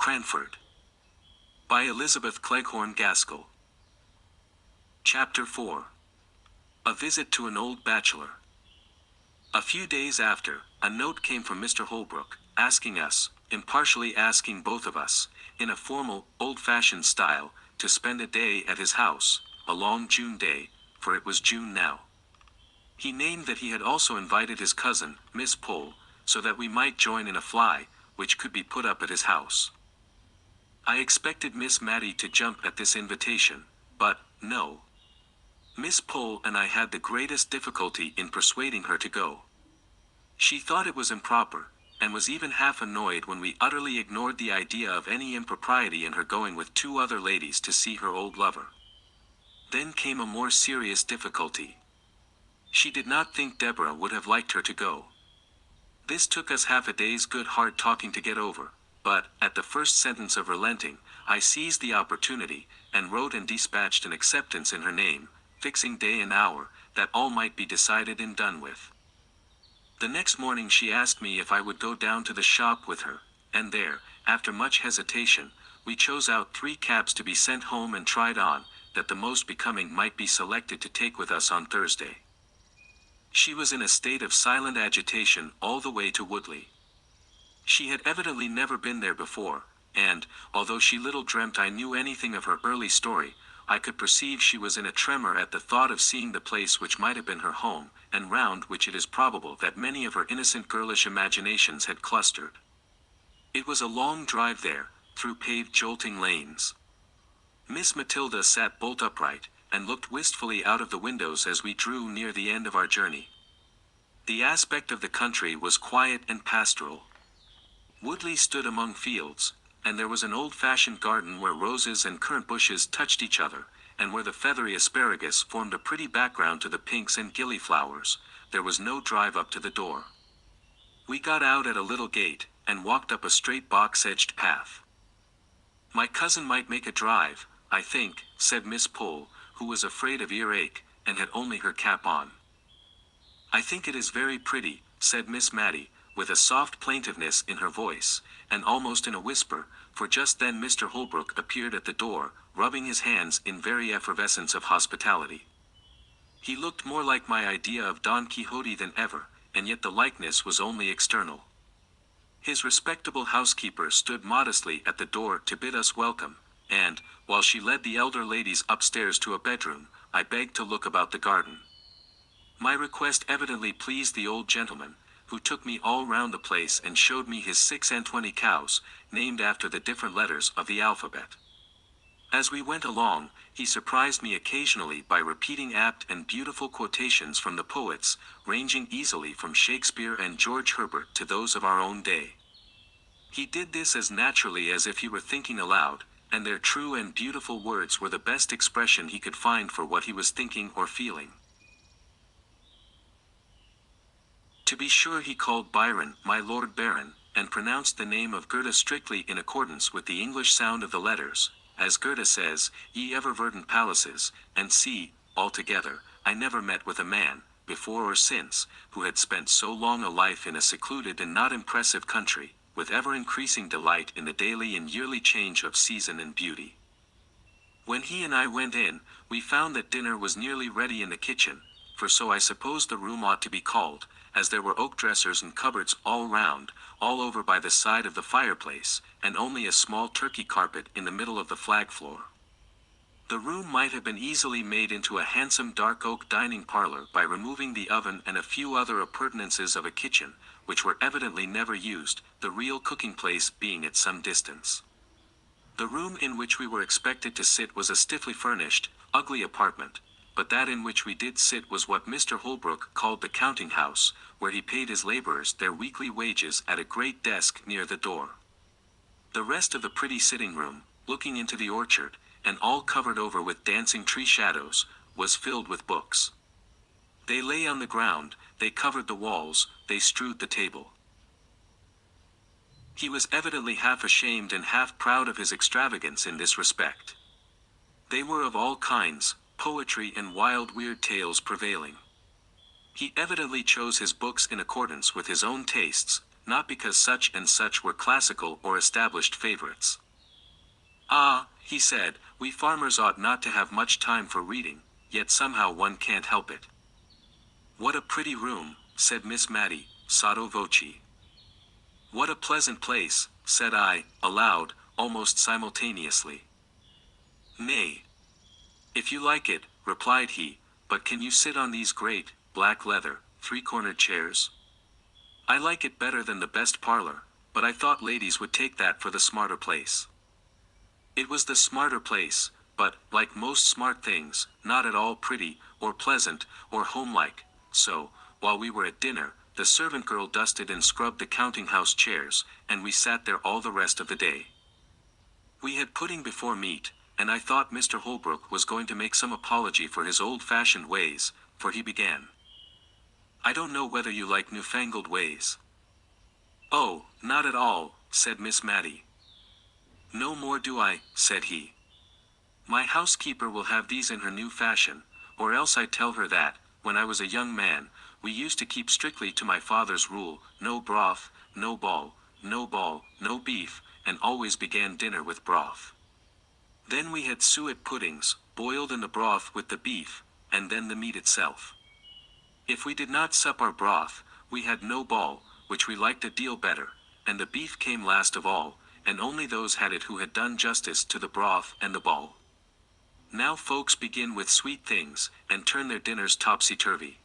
Cranford. By Elizabeth Cleghorn Gaskell. Chapter 4. A Visit to an Old Bachelor. A few days after, a note came from Mr. Holbrook, asking us, impartially asking both of us, in a formal, old-fashioned style, to spend a day at his house, a long June day, for it was June now. He named that he had also invited his cousin, Miss Pole, so that we might join in a fly, which could be put up at his house. I expected Miss Matty to jump at this invitation, but, no. Miss Pole and I had the greatest difficulty in persuading her to go. She thought it was improper, and was even half annoyed when we utterly ignored the idea of any impropriety in her going with two other ladies to see her old lover. Then came a more serious difficulty. She did not think Deborah would have liked her to go. This took us half a day's good hard talking to get over, but, at the first sentence of relenting, I seized the opportunity, and wrote and dispatched an acceptance in her name, fixing day and hour, that all might be decided and done with. The next morning she asked me if I would go down to the shop with her, and there, after much hesitation, we chose out 3 caps to be sent home and tried on, that the most becoming might be selected to take with us on Thursday. She was in a state of silent agitation all the way to Woodley. She had evidently never been there before, and, although she little dreamt I knew anything of her early story, I could perceive she was in a tremor at the thought of seeing the place which might have been her home, and round which it is probable that many of her innocent girlish imaginations had clustered. It was a long drive there, through paved jolting lanes. Miss Matilda sat bolt upright, and looked wistfully out of the windows as we drew near the end of our journey. The aspect of the country was quiet and pastoral. Woodley stood among fields, and there was an old-fashioned garden where roses and currant bushes touched each other, and where the feathery asparagus formed a pretty background to the pinks and gillyflowers. There was no drive up to the door. We got out at a little gate, and walked up a straight box-edged path. "My cousin might make a drive, I think," said Miss Pole, who was afraid of earache, and had only her cap on. "I think it is very pretty," said Miss Matty, with a soft plaintiveness in her voice, and almost in a whisper, for just then Mr. Holbrook appeared at the door, rubbing his hands in very effervescence of hospitality. He looked more like my idea of Don Quixote than ever, and yet the likeness was only external. His respectable housekeeper stood modestly at the door to bid us welcome, and, while she led the elder ladies upstairs to a bedroom, I begged to look about the garden. My request evidently pleased the old gentleman, who took me all round the place and showed me his 26 cows, named after the different letters of the alphabet. As we went along, he surprised me occasionally by repeating apt and beautiful quotations from the poets, ranging easily from Shakespeare and George Herbert to those of our own day. He did this as naturally as if he were thinking aloud, and their true and beautiful words were the best expression he could find for what he was thinking or feeling. To be sure, he called Byron "my Lord Baron," and pronounced the name of Goethe strictly in accordance with the English sound of the letters, as Goethe says, "Ye ever verdant palaces," and see, altogether, I never met with a man, before or since, who had spent so long a life in a secluded and not impressive country, with ever-increasing delight in the daily and yearly change of season and beauty. When he and I went in, we found that dinner was nearly ready in the kitchen, for so I supposed the room ought to be called, as there were oak dressers and cupboards all round, all over by the side of the fireplace, and only a small Turkey carpet in the middle of the flag floor. The room might have been easily made into a handsome dark oak dining parlor by removing the oven and a few other appurtenances of a kitchen, which were evidently never used, the real cooking place being at some distance. The room in which we were expected to sit was a stiffly furnished, ugly apartment, but that in which we did sit was what Mr. Holbrook called the counting house, where he paid his laborers their weekly wages at a great desk near the door. The rest of the pretty sitting room, looking into the orchard, and all covered over with dancing tree shadows, was filled with books. They lay on the ground, they covered the walls, they strewed the table. He was evidently half ashamed and half proud of his extravagance in this respect. They were of all kinds, poetry and wild weird tales prevailing. He evidently chose his books in accordance with his own tastes, not because such and such were classical or established favorites. "Ah," he said, "we farmers ought not to have much time for reading, yet somehow one can't help it." "What a pretty room," said Miss Matty, sotto voce. "What a pleasant place," said I, aloud, almost simultaneously. "Nay. If you like it," replied he, "but can you sit on these great, black leather, three-cornered chairs? I like it better than the best parlor, but I thought ladies would take that for the smarter place." It was the smarter place, but, like most smart things, not at all pretty, or pleasant, or homelike, so, while we were at dinner, the servant girl dusted and scrubbed the counting-house chairs, and we sat there all the rest of the day. We had pudding before meat, and I thought Mr. Holbrook was going to make some apology for his old-fashioned ways, for he began. "I don't know whether you like newfangled ways." "Oh, not at all," said Miss Matty. "No more do I," said he. "My housekeeper will have these in her new fashion, or else I tell her that, when I was a young man, we used to keep strictly to my father's rule, no broth, no ball, no beef, and always began dinner with broth. Then we had suet puddings, boiled in the broth with the beef, and then the meat itself. If we did not sup our broth, we had no ball, which we liked a deal better, and the beef came last of all, and only those had it who had done justice to the broth and the ball. Now folks begin with sweet things, and turn their dinners topsy-turvy.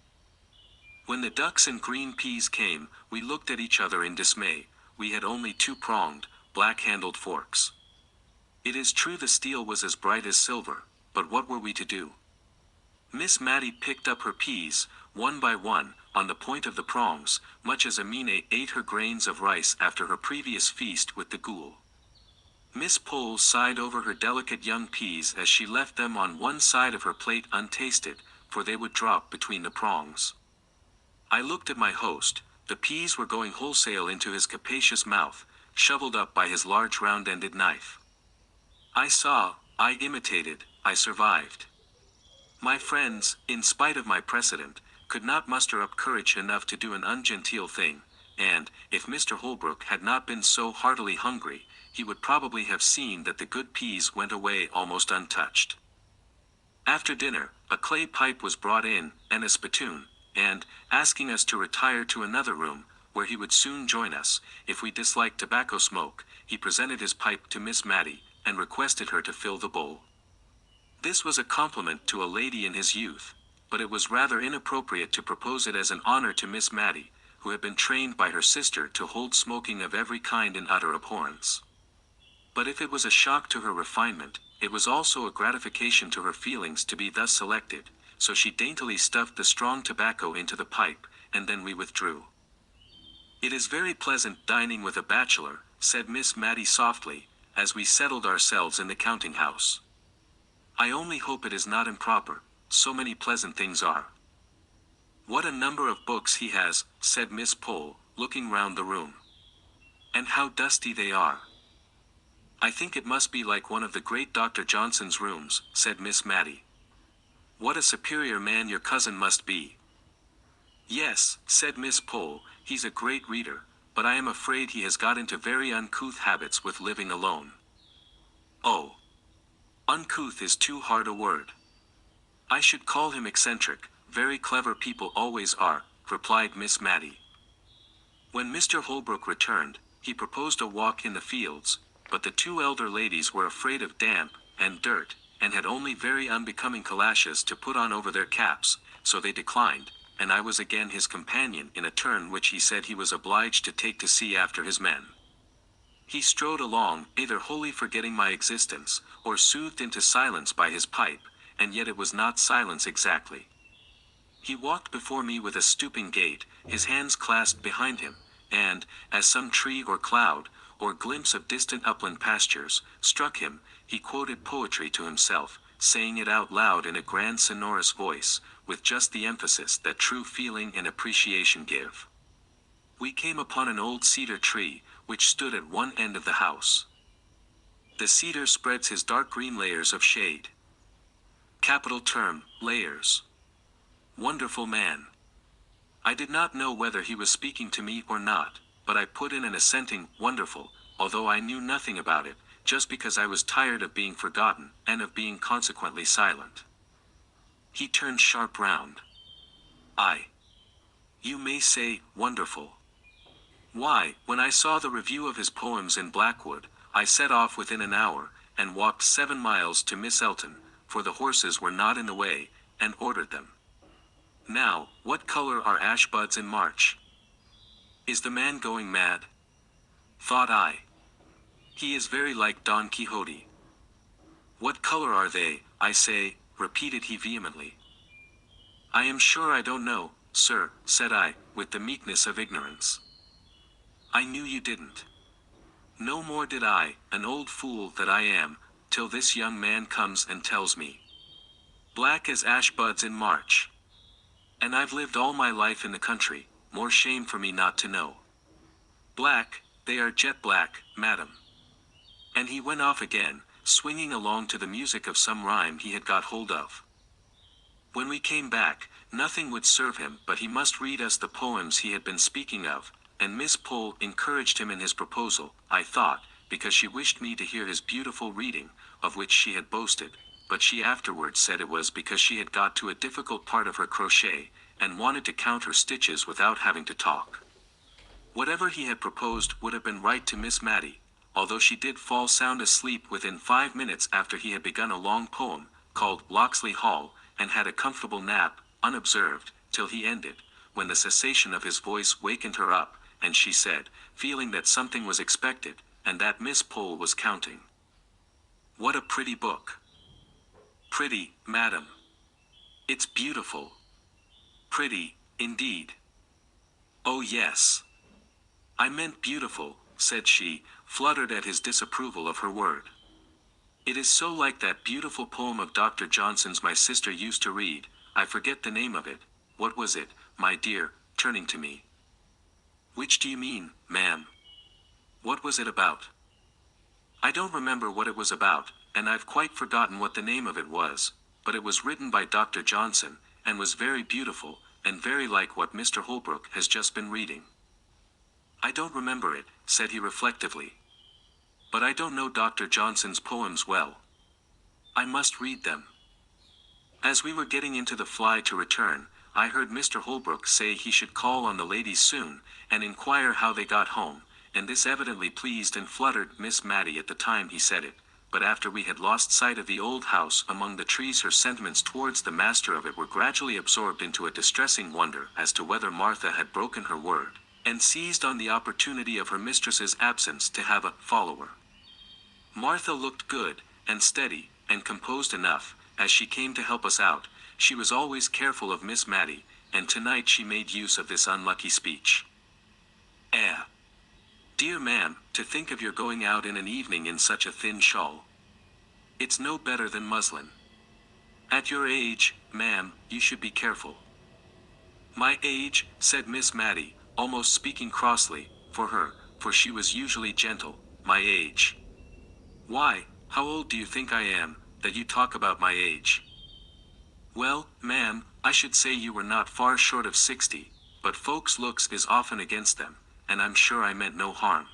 When the ducks and green peas came, we looked at each other in dismay. We had only two-pronged, black-handled forks. It is true the steel was as bright as silver, but what were we to do? Miss Matty picked up her peas, one by one, on the point of the prongs, much as Amina ate her grains of rice after her previous feast with the ghoul. Miss Pole sighed over her delicate young peas as she left them on one side of her plate untasted, for they would drop between the prongs. I looked at my host. The peas were going wholesale into his capacious mouth, shoveled up by his large round-ended knife. I saw, I imitated, I survived. My friends, in spite of my precedent, could not muster up courage enough to do an ungenteel thing, and, if Mr. Holbrook had not been so heartily hungry, he would probably have seen that the good peas went away almost untouched. After dinner, a clay pipe was brought in, and a spittoon, and, asking us to retire to another room, where he would soon join us, if we disliked tobacco smoke, he presented his pipe to Miss Matty, and requested her to fill the bowl. This was a compliment to a lady in his youth, but it was rather inappropriate to propose it as an honor to Miss Matty, who had been trained by her sister to hold smoking of every kind in utter abhorrence. But if it was a shock to her refinement, it was also a gratification to her feelings to be thus selected, so she daintily stuffed the strong tobacco into the pipe, and then we withdrew. "It is very pleasant dining with a bachelor," said Miss Matty softly, as we settled ourselves in the counting-house. "I only hope it is not improper, so many pleasant things are." "What a number of books he has," said Miss Pole, looking round the room. "And how dusty they are." "I think it must be like one of the great Dr. Johnson's rooms," said Miss Matty. "What a superior man your cousin must be." "Yes," said Miss Pole, "he's a great reader, but I am afraid he has got into very uncouth habits with living alone." "Oh, uncouth is too hard a word. I should call him eccentric. Very clever people always are," replied Miss Matty. When Mr. Holbrook returned, he proposed a walk in the fields, but the two elder ladies were afraid of damp and dirt, and had only very unbecoming calashes to put on over their caps, so they declined, and I was again his companion in a turn which he said he was obliged to take to see after his men. He strode along, either wholly forgetting my existence, or soothed into silence by his pipe, and yet it was not silence exactly. He walked before me with a stooping gait, his hands clasped behind him, and, as some tree or cloud, or glimpse of distant upland pastures, struck him, he quoted poetry to himself, saying it out loud in a grand sonorous voice, with just the emphasis that true feeling and appreciation give. We came upon an old cedar tree, which stood at one end of the house. The cedar spreads his dark green layers of shade. Capital term, layers. Wonderful man. I did not know whether he was speaking to me or not, but I put in an assenting, wonderful, although I knew nothing about it, just because I was tired of being forgotten, and of being consequently silent. He turned sharp round. You may say, wonderful. Why, when I saw the review of his poems in Blackwood, I set off within an hour, and walked 7 miles to Miss Elton, for the horses were not in the way, and ordered them. Now, what color are ash buds in March? Is the man going mad? Thought I. He is very like Don Quixote. What color are they, I say, repeated he vehemently. I am sure I don't know, sir, said I, with the meekness of ignorance. I knew you didn't. No more did I, an old fool that I am, till this young man comes and tells me. Black as ash buds in March. And I've lived all my life in the country, more shame for me not to know. Black, they are jet black, madam. And he went off again, swinging along to the music of some rhyme he had got hold of. When we came back, nothing would serve him but he must read us the poems he had been speaking of, and Miss Pole encouraged him in his proposal, I thought, because she wished me to hear his beautiful reading, of which she had boasted, but she afterwards said it was because she had got to a difficult part of her crochet, and wanted to count her stitches without having to talk. Whatever he had proposed would have been right to Miss Matty, although she did fall sound asleep within 5 minutes after he had begun a long poem, called Locksley Hall, and had a comfortable nap, unobserved, till he ended, when the cessation of his voice wakened her up, and she said, feeling that something was expected, and that Miss Pole was counting. What a pretty book. Pretty, madam. It's beautiful. Pretty, indeed. Oh yes. I meant beautiful, said she, fluttered at his disapproval of her word. It is so like that beautiful poem of Dr. Johnson's my sister used to read, I forget the name of it. What was it, my dear, turning to me? Which do you mean, ma'am? What was it about? I don't remember what it was about, and I've quite forgotten what the name of it was, but it was written by Dr. Johnson, and was very beautiful, and very like what Mr. Holbrook has just been reading. I don't remember it, said he reflectively. But I don't know Dr. Johnson's poems well. I must read them. As we were getting into the fly to return, I heard Mr. Holbrook say he should call on the ladies soon, and inquire how they got home, and this evidently pleased and fluttered Miss Matty at the time he said it, but after we had lost sight of the old house among the trees her sentiments towards the master of it were gradually absorbed into a distressing wonder as to whether Martha had broken her word, and seized on the opportunity of her mistress's absence to have a follower. Martha looked good, and steady, and composed enough, as she came to help us out. She was always careful of Miss Matty, and tonight she made use of this unlucky speech. Dear ma'am, to think of your going out in an evening in such a thin shawl. It's no better than muslin. At your age, ma'am, you should be careful. My age, said Miss Matty, almost speaking crossly, for her, for she was usually gentle, my age. Why, how old do you think I am, that you talk about my age? Well, ma'am, I should say you were not far short of 60, but folks' looks is often against them, and I'm sure I meant no harm.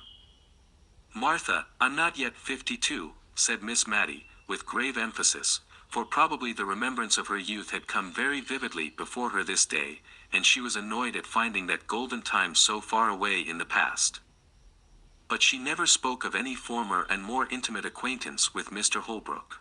Martha, I'm not yet 52, said Miss Matty, with grave emphasis, for probably the remembrance of her youth had come very vividly before her this day, and she was annoyed at finding that golden time so far away in the past. But she never spoke of any former and more intimate acquaintance with Mr. Holbrook.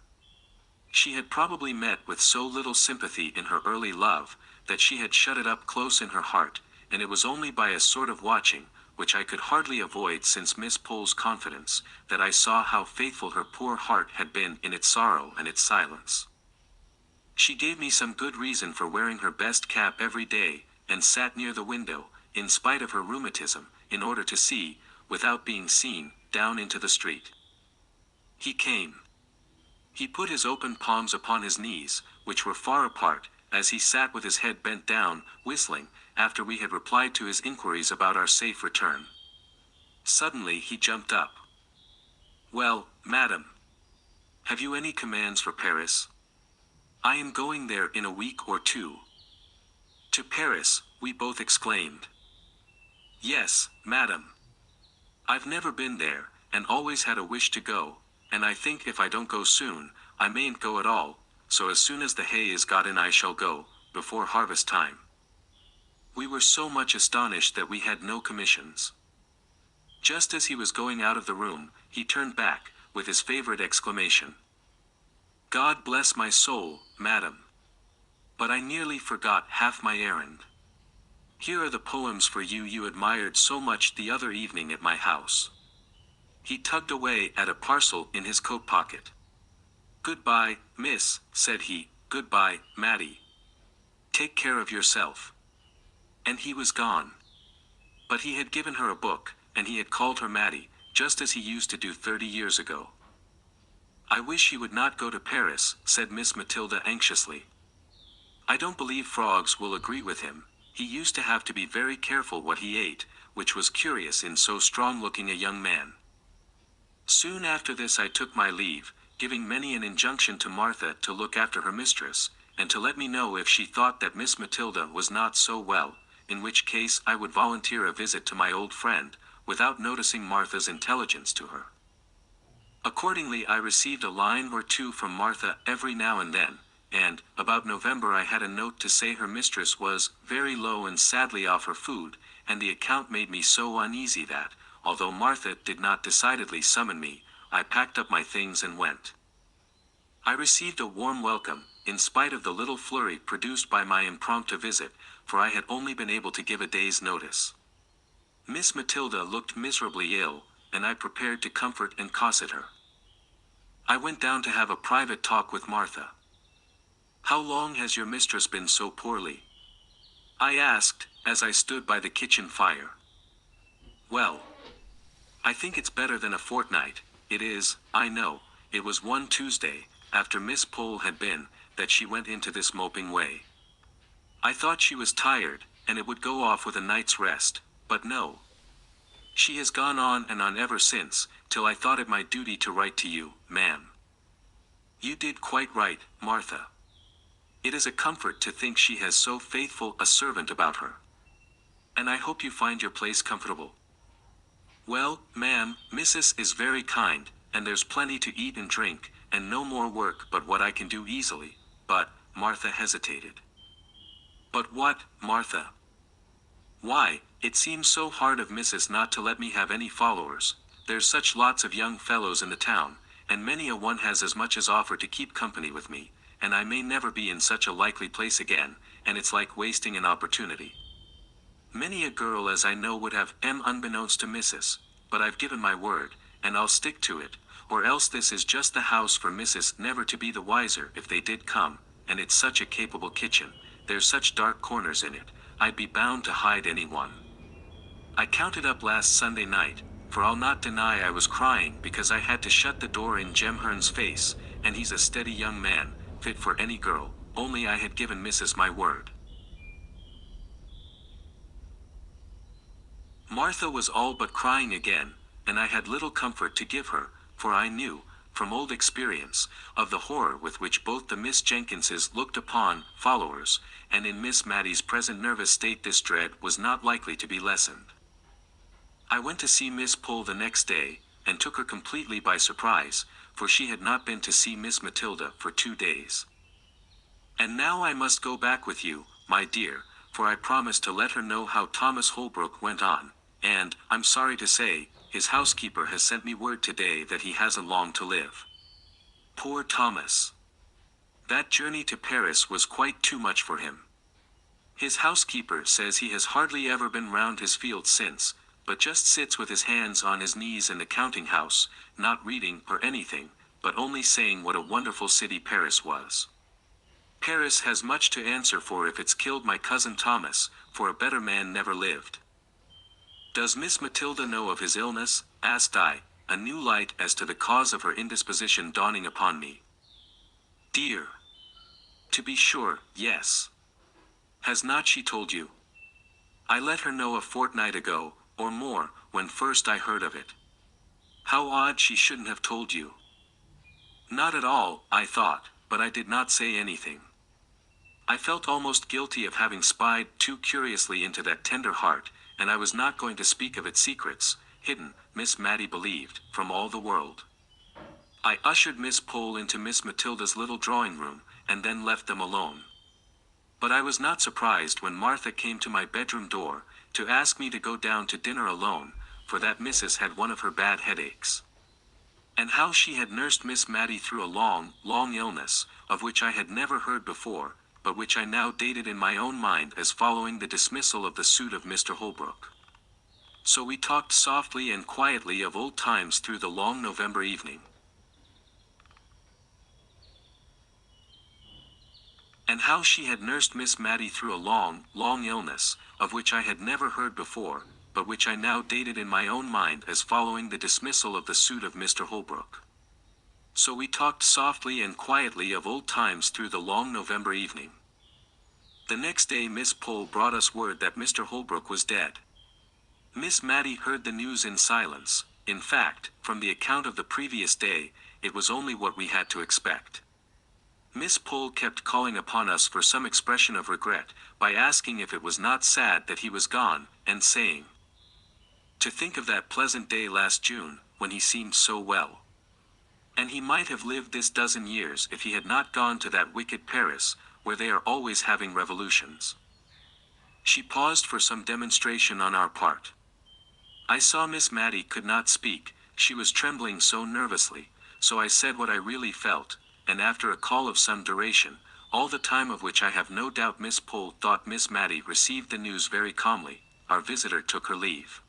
She had probably met with so little sympathy in her early love, that she had shut it up close in her heart, and it was only by a sort of watching, which I could hardly avoid since Miss Pole's confidence, that I saw how faithful her poor heart had been in its sorrow and its silence. She gave me some good reason for wearing her best cap every day, and sat near the window, in spite of her rheumatism, in order to see, without being seen, down into the street. He came. He put his open palms upon his knees, which were far apart, as he sat with his head bent down, whistling, after we had replied to his inquiries about our safe return. Suddenly he jumped up. Well, madam, have you any commands for Paris? I am going there in a week or 2. To Paris, we both exclaimed. Yes, madam. I've never been there, and always had a wish to go, and I think if I don't go soon, I mayn't go at all, so as soon as the hay is got in I shall go, before harvest time." We were so much astonished that we had no commissions. Just as he was going out of the room, he turned back, with his favorite exclamation. "God bless my soul, madam. But I nearly forgot half my errand. Here are the poems for you you admired so much the other evening at my house." He tugged away at a parcel in his coat pocket. "Goodbye, miss," said he. "Goodbye, Mattie. Take care of yourself." And he was gone. But he had given her a book, and he had called her Mattie, just as he used to do 30 years ago. "I wish he would not go to Paris," said Miss Matilda anxiously. "I don't believe frogs will agree with him. He used to have to be very careful what he ate, which was curious in so strong-looking a young man." Soon after this I took my leave, giving many an injunction to Martha to look after her mistress, and to let me know if she thought that Miss Matilda was not so well, in which case I would volunteer a visit to my old friend, without noticing Martha's intelligence to her. Accordingly I received a line or two from Martha every now and then, and, about November I had a note to say her mistress was very low and sadly off her food, and the account made me so uneasy that, although Martha did not decidedly summon me, I packed up my things and went. I received a warm welcome, in spite of the little flurry produced by my impromptu visit, for I had only been able to give a day's notice. Miss Matilda looked miserably ill, and I prepared to comfort and cosset her. I went down to have a private talk with Martha. "How long has your mistress been so poorly?" I asked, as I stood by the kitchen fire. "Well, I think it's better than a fortnight. It is, I know. It was one Tuesday, after Miss Pole had been, that she went into this moping way. I thought she was tired, and it would go off with a night's rest, but no. She has gone on and on ever since, till I thought it my duty to write to you, ma'am." "You did quite right, Martha. It is a comfort to think she has so faithful a servant about her. And I hope you find your place comfortable." "Well, ma'am, missus is very kind, and there's plenty to eat and drink, and no more work but what I can do easily, but," Martha hesitated. "But what, Martha?" "Why, it seems so hard of missus not to let me have any followers. There's such lots of young fellows in the town, and many a one has as much as offered to keep company with me, and I may never be in such a likely place again, and it's like wasting an opportunity. Many a girl as I know would have unbeknownst to missus, but I've given my word, and I'll stick to it, or else this is just the house for missus never to be the wiser if they did come, and it's such a capable kitchen, there's such dark corners in it, I'd be bound to hide any one. I counted up last Sunday night, for I'll not deny I was crying because I had to shut the door in Jem Hearn's face, and he's a steady young man, fit for any girl, only I had given missus my word." Martha was all but crying again, and I had little comfort to give her, for I knew, from old experience, of the horror with which both the Miss Jenkinses looked upon followers, and in Miss Mattie's present nervous state this dread was not likely to be lessened. I went to see Miss Pole the next day, and took her completely by surprise, for she had not been to see Miss Matilda for 2 days. "And now I must go back with you, my dear, for I promised to let her know how Thomas Holbrook went on, and, I'm sorry to say, his housekeeper has sent me word today that he hasn't long to live. Poor Thomas! That journey to Paris was quite too much for him. His housekeeper says he has hardly ever been round his field since, but just sits with his hands on his knees in the counting-house, not reading or anything, but only saying what a wonderful city Paris was. Paris has much to answer for if it's killed my cousin Thomas, for a better man never lived." "Does Miss Matilda know of his illness?" asked I, a new light as to the cause of her indisposition dawning upon me. "Dear! To be sure, yes. Has not she told you? I let her know a fortnight ago, or more, when first I heard of it. How odd she shouldn't have told you." "Not at all," I thought, but I did not say anything. I felt almost guilty of having spied too curiously into that tender heart, and I was not going to speak of its secrets, hidden, Miss Matty believed, from all the world. I ushered Miss Pole into Miss Matilda's little drawing room, and then left them alone. But I was not surprised when Martha came to my bedroom door, to ask me to go down to dinner alone, for that Mrs. had one of her bad headaches. And how she had nursed Miss Matty through a long, long illness, of which I had never heard before, but which I now dated in my own mind as following the dismissal of the suit of Mr. Holbrook. So we talked softly and quietly of old times through the long November evening. And how she had nursed Miss Matty through a long, long illness, of which I had never heard before, but which I now dated in my own mind as following the dismissal of the suit of Mr. Holbrook. So we talked softly and quietly of old times through the long November evening. The next day Miss Pole brought us word that Mr. Holbrook was dead. Miss Matty heard the news in silence. In fact, from the account of the previous day, it was only what we had to expect. Miss Pole kept calling upon us for some expression of regret, by asking if it was not sad that he was gone, and saying, "To think of that pleasant day last June, when he seemed so well. And he might have lived this dozen years if he had not gone to that wicked Paris, where they are always having revolutions." She paused for some demonstration on our part. I saw Miss Matty could not speak, she was trembling so nervously, so I said what I really felt, and after a call of some duration, all the time of which I have no doubt Miss Pole thought Miss Matty received the news very calmly, our visitor took her leave.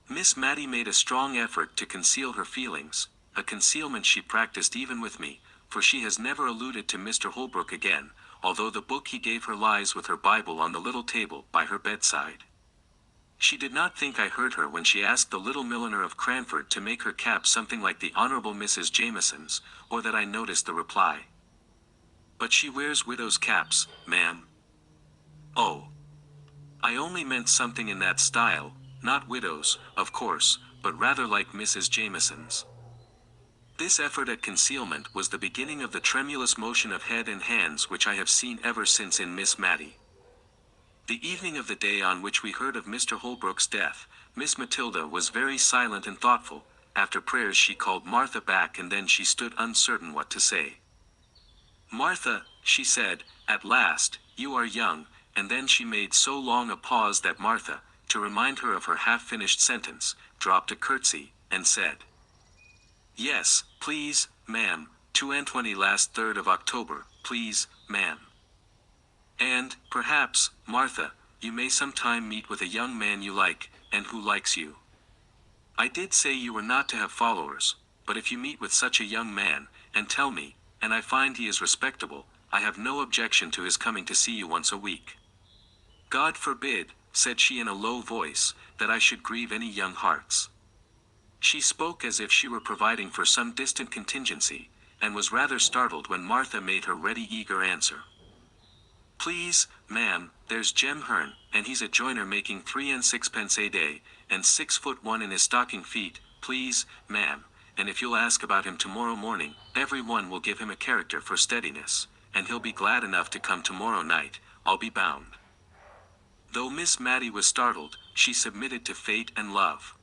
Miss Matty made a strong effort to conceal her feelings, a concealment she practiced even with me, for she has never alluded to Mr. Holbrook again, although the book he gave her lies with her Bible on the little table by her bedside. She did not think I heard her when she asked the little milliner of Cranford to make her cap something like the Honourable Mrs. Jameson's, or that I noticed the reply. "But she wears widow's caps, ma'am." "Oh. I only meant something in that style, not widows, of course, but rather like Mrs. Jameson's." This effort at concealment was the beginning of the tremulous motion of head and hands which I have seen ever since in Miss Matty. The evening of the day on which we heard of Mr. Holbrook's death, Miss Matilda was very silent and thoughtful. After prayers she called Martha back, and then she stood uncertain what to say. "Martha," she said, at last, "you are young," and then she made so long a pause that Martha, to remind her of her half-finished sentence, dropped a curtsy, and said, "Yes, please, ma'am, to Antoine last 3rd of October, please, ma'am. And, perhaps, Martha, you may sometime meet with a young man you like, and who likes you. I did say you were not to have followers, but if you meet with such a young man, and tell me, and I find he is respectable, I have no objection to his coming to see you once a week. God forbid," said she in a low voice, "that I should grieve any young hearts." She spoke as if she were providing for some distant contingency, and was rather startled when Martha made her ready eager answer. "Please, ma'am, there's Jem Hearn, and he's a joiner making 3 and 6 a day, and 6'1" in his stocking feet, please, ma'am, and if you'll ask about him tomorrow morning, every one will give him a character for steadiness, and he'll be glad enough to come tomorrow night, I'll be bound." Though Miss Matty was startled, she submitted to fate and love.